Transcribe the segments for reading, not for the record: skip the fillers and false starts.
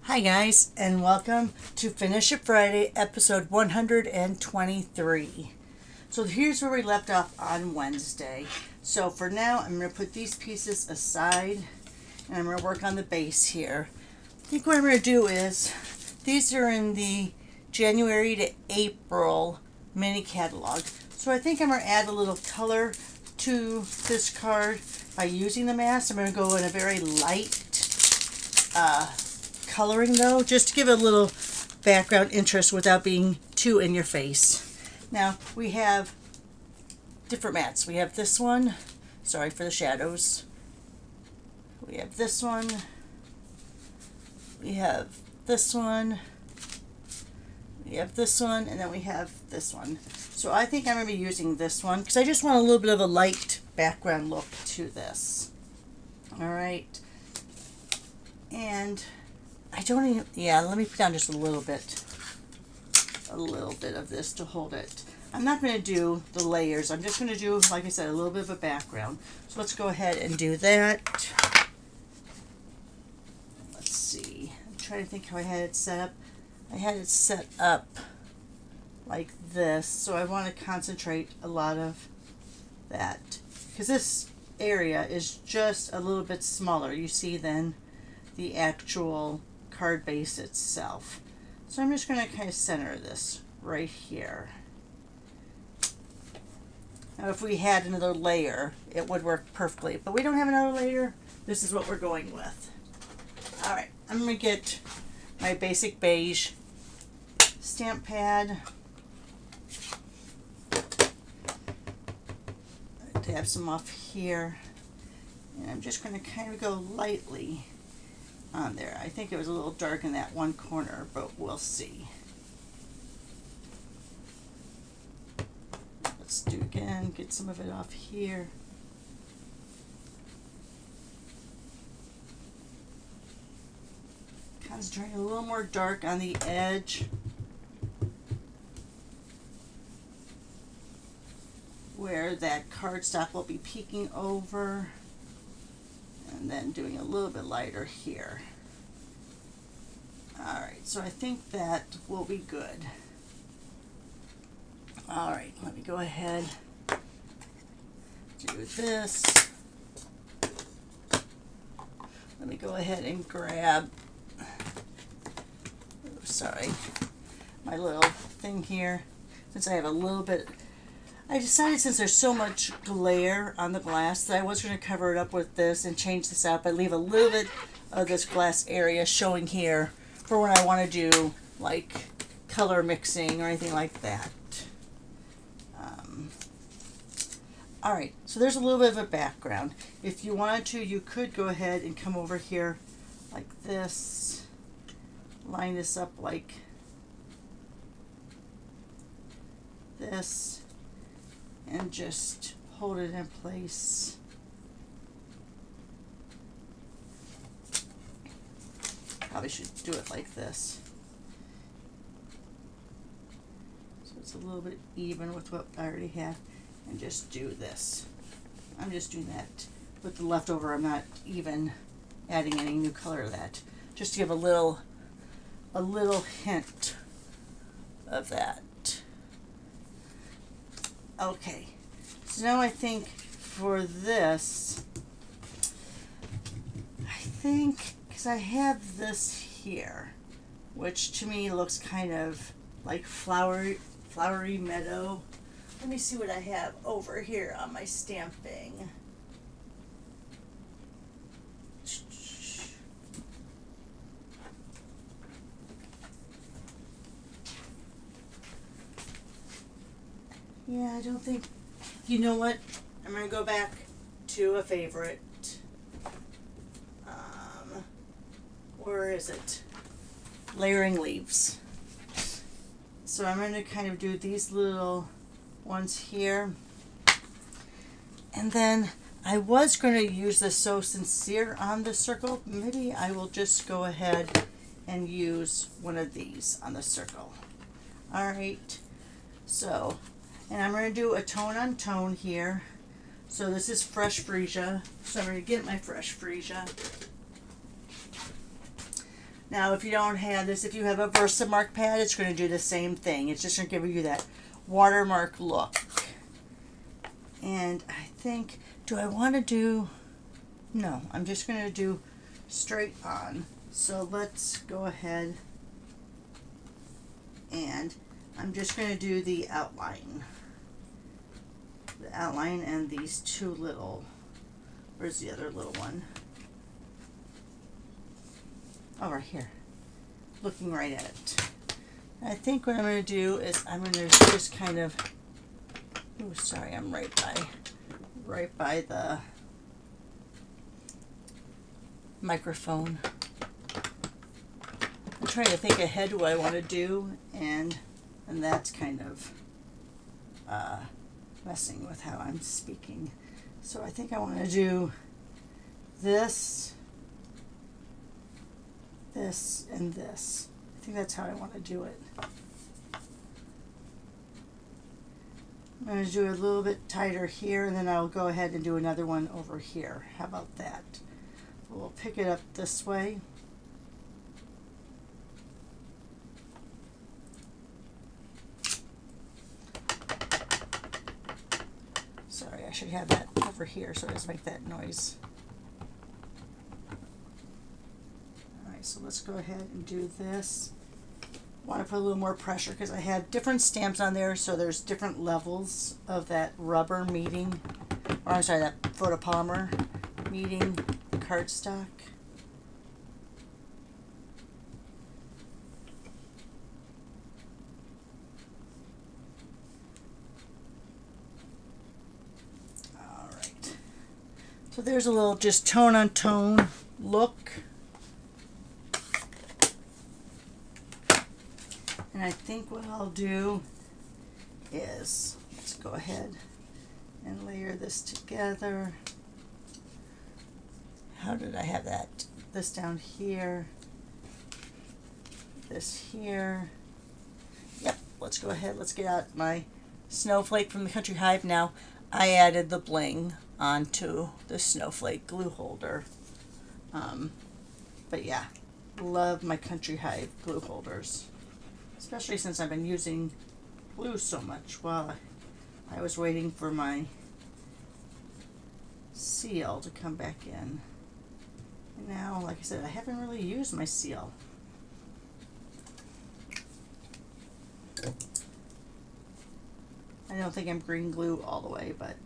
Hi guys, and welcome to Finish It Friday, episode 123. So here's where we left off on Wednesday. So for now, I'm going to put these pieces aside, and I'm going to work on the base here. I think what I'm going to do is, these are in the January to April mini catalog. So I think I'm going to add a little color to this card by using the mask. I'm going to go in a very light coloring though, just to give it a little background interest without being too in your face. Now we have different mats. We have this one, sorry for the shadows. We have this one. We have this one. We have this one, and then we have this one. So I think I'm going to be using this one because I just want a little bit of a light background look to this. All right. And I don't even, let me put down just a little bit of this to hold it. I'm not going to do the layers. I'm just going to do, like I said, a little bit of a background. So let's go ahead and do that. Let's see. I'm trying to think how I had it set up. I had it set up like this, so I want to concentrate a lot of that because this area is just a little bit smaller, you see, than the actual card base itself. So I'm just going to kind of center this right here. Now if we had another layer, it would work perfectly, but we don't have another layer. This is what we're going with. Alright, I'm going to get my basic beige stamp pad. I have some off here, and I'm just going to kind of go lightly on there. I think it was a little dark in that one corner, but we'll see. Let's do again, get some of it off here. Concentrate a little more dark on the edge. Where that cardstock will be peeking over. And then doing a little bit lighter here. Alright, so I think that will be good. Alright, let me go ahead, do this. Let me go ahead and grab, sorry, my little thing here. Since I have a little bit, I decided since there's so much glare on the glass that I was going to cover it up with this and change this out, but leave a little bit of this glass area showing here for when I want to do like color mixing or anything like that. Alright, so there's a little bit of a background. If you wanted to, you could go ahead and come over here like this, line this up like this, and just hold it in place. Probably should do it like this. So it's a little bit even with what I already have. And just do this. I'm just doing that with the leftover. I'm not even adding any new color to that. Just to give a little hint of that. Okay, so now I think for this, because I have this here, which to me looks kind of like flowery meadow. Let me see what I have over here on my stamping. Yeah, I don't think, you know what? I'm going to go back to a favorite. Where is it? Layering leaves. So I'm going to kind of do these little ones here. And then I was going to use the So Sincere on the circle. Maybe I will just go ahead and use one of these on the circle. Alright, so, and I'm going to do a tone on tone here. So this is fresh freesia. So I'm going to get my fresh freesia. Now, if you don't have this, if you have a Versamark pad, it's going to do the same thing. It's just going to give you that watermark look. And I think, do I want to do, no, I'm just going to do straight on. So let's go ahead and I'm just going to do the outline. The outline and these two little, where's the other little one? Oh, right here. Looking right at it. I think what I'm going to do is I'm going to just kind of, oh, sorry, I'm right by the microphone. I'm trying to think ahead what I want to do, and that's kind of messing with how I'm speaking. So I think I want to do this, this, and this. I think that's how I want to do it. I'm going to do it a little bit tighter here, and then I'll go ahead and do another one over here. How about that? We'll pick it up this way. Sorry, I should have that over here so it doesn't make that noise. Alright, so let's go ahead and do this. I want to put a little more pressure because I have different stamps on there, so there's different levels of that rubber meeting, or I'm sorry, that photopolymer meeting cardstock. Alright, so there's a little just tone on tone look. And I think what I'll do is, let's go ahead and layer this together. How did I have that? This down here, this here. Yep, let's go ahead, let's get out my snowflake from the Country Hive. Now, I added the bling onto the snowflake glue holder. But yeah, love my Country Hive glue holders. Especially since I've been using glue so much while I was waiting for my seal to come back in. And now, like I said, I haven't really used my seal. I don't think I'm green glue all the way, but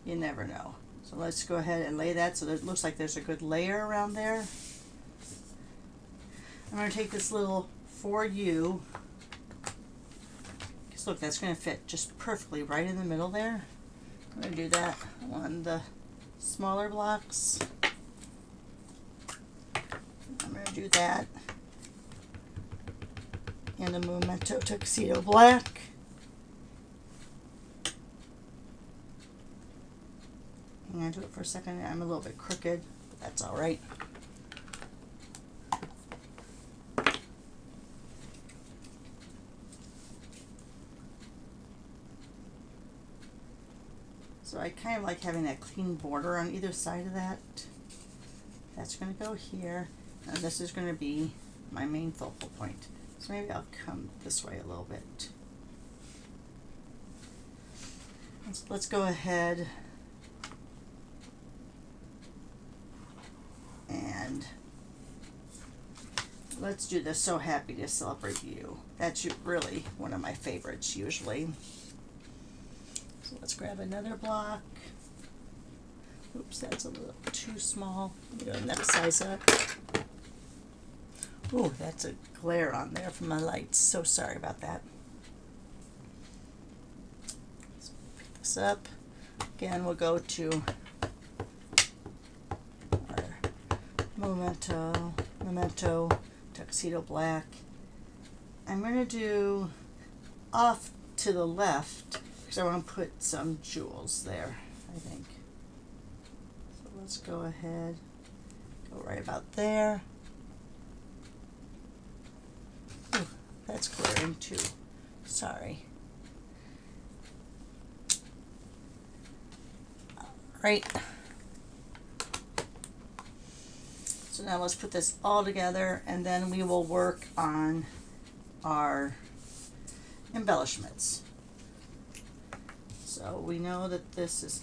you never know. So let's go ahead and lay that so that it looks like there's a good layer around there. I'm going to take this little For You, because look, that's going to fit just perfectly right in the middle there. I'm going to do that on the smaller blocks. I'm going to do that in the Memento Tuxedo Black. I'm going to do it for a second. I'm a little bit crooked, but that's all right. So I kind of like having that clean border on either side of that. That's going to go here, and this is going to be my main focal point. So maybe I'll come this way a little bit. Let's go ahead and let's do the So Happy to Celebrate You. That's really one of my favorites usually. So let's grab another block. Oops, that's a little too small. Go next size up. Ooh, that's a glare on there from my lights. So sorry about that. Let's pick this up. Again, we'll go to our Memento Tuxedo Black. I'm going to do off to the left because I want to put some jewels there, I think. So let's go ahead, go right about there. Ooh, that's glaring too. Sorry. All right. So now let's put this all together, and then we will work on our embellishments. So we know that this is,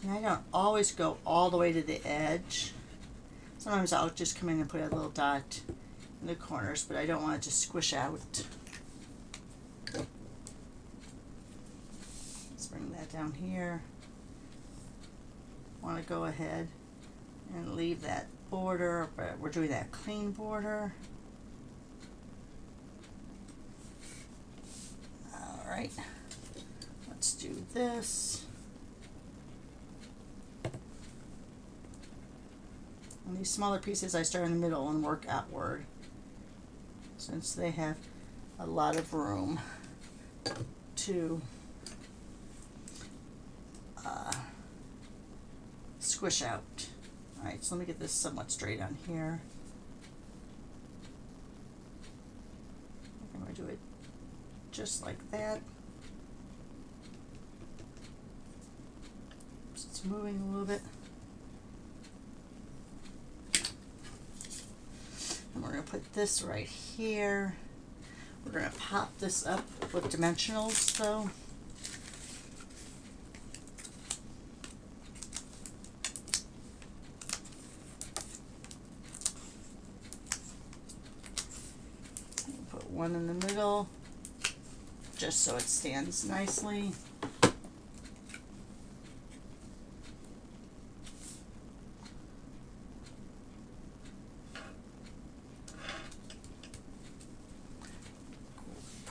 and I don't always go all the way to the edge. Sometimes I'll just come in and put a little dot in the corners, but I don't want it to squish out. Let's bring that down here. Want to go ahead and leave that border, but we're doing that clean border. All right, let's do this. And these smaller pieces I start in the middle and work outward, since they have a lot of room to squish out. Alright, so let me get this somewhat straight on here. I'm going to do it just like that. It's moving a little bit. And we're going to put this right here. We're going to pop this up with dimensionals though. Put one in the middle just so it stands nicely.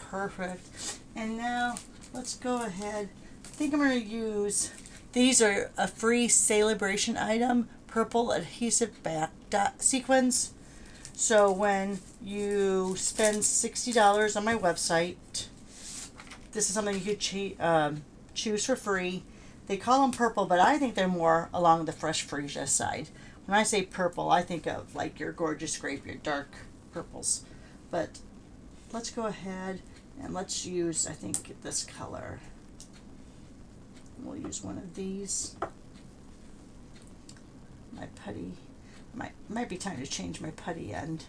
Perfect. And now let's go ahead. I think I'm going to use, these are a free Celebration item, purple adhesive back dot sequins. So when you spend $60 on my website, this is something you could choose for free. They call them purple, but I think they're more along the fresh freesia side. When I say purple, I think of like your gorgeous grape, your dark purples. But let's go ahead and let's use, I think, this color. We'll use one of these. My putty. Might be time to change my putty end.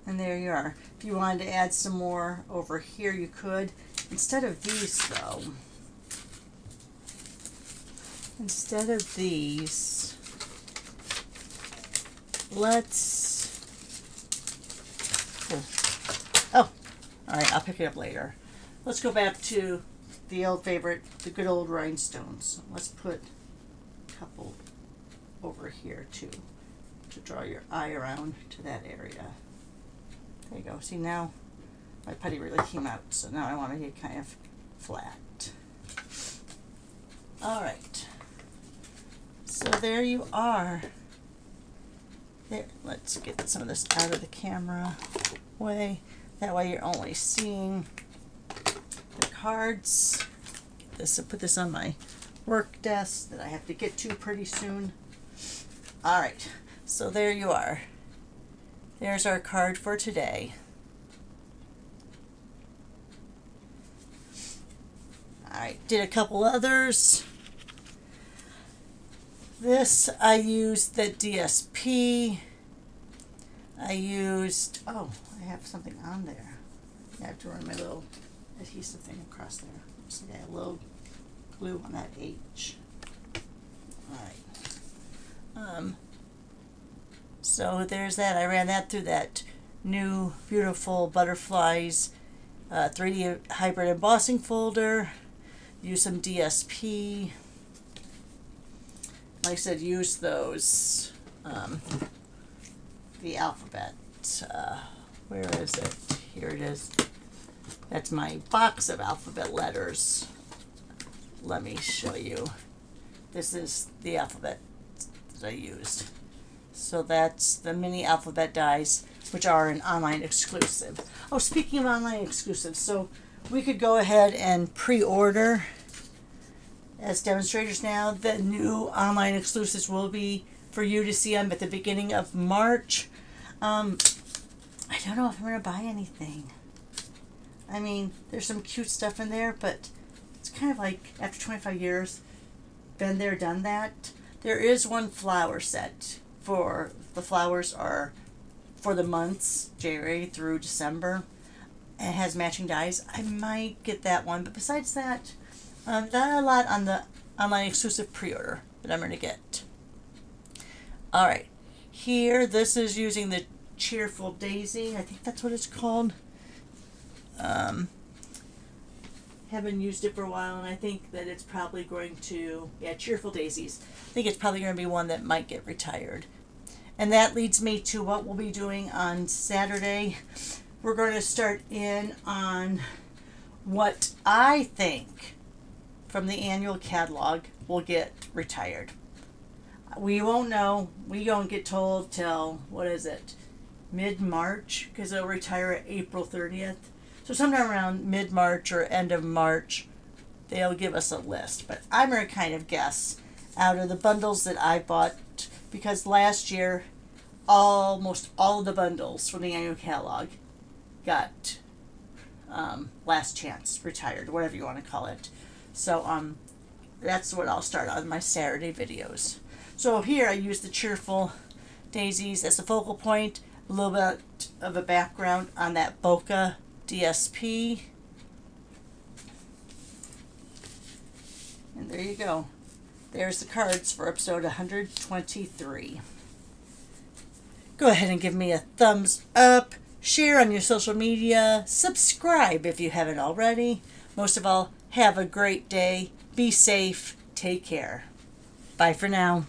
And there you are. If you wanted to add some more over here, you could. Instead of these, though, let's, oh, all right, I'll pick it up later. Let's go back to the old favorite, the good old rhinestones. Let's put a couple over here too, to draw your eye around to that area. There you go. See, now my putty really came out, so now I want to get kind of flat. All right. So there you are. There, let's get some of this out of the camera way. That way you're only seeing the cards. Get this, put this on my work desk that I have to get to pretty soon. All right, so there you are. There's our card for today. All right, did a couple others. This, I used the DSP. I used, oh, I have something on there. I have to run my little adhesive thing across there. So I got a little glue on that H. Alright. So there's that. I ran that through that new beautiful Butterflies 3D hybrid embossing folder. Use some DSP. Like I said, use those, the alphabet, where is it? Here it is. That's my box of alphabet letters. Let me show you. This is the alphabet that I used. So that's the mini alphabet dies, which are an online exclusive. Oh, speaking of online exclusives, so we could go ahead and pre-order as demonstrators now. The new online exclusives will be for you to see them at the beginning of March. I don't know if I'm going to buy anything. I mean, there's some cute stuff in there, but it's kind of like after 25 years, been there, done that. There is one flower set for the flowers are for the months January through December. It has matching dies. I might get that one, but besides that, not a lot on the online exclusive pre-order that I'm going to get. All right, here this is using the Cheerful Daisy. I think that's what it's called. Haven't used it for a while, and I think that it's probably going to, Cheerful Daisies. I think it's probably going to be one that might get retired. And that leads me to what we'll be doing on Saturday. We're going to start in on what I think from the annual catalog will get retired. We won't know. We don't get told till, what is it, mid-March, because it'll retire at April 30th. So sometime around mid-March or end of March, they'll give us a list. But I'm going to kind of guess out of the bundles that I bought, because last year almost all of the bundles from the annual catalog got last chance retired, whatever you want to call it. So that's what I'll start on my Saturday videos. So here I use the Cheerful Daisies as a focal point, a little bit of a background on that bokeh DSP. And there you go. There's the cards for episode 123. Go ahead and give me a thumbs up, share on your social media, subscribe if you haven't already. Most of all, have a great day. Be safe. Take care. Bye for now.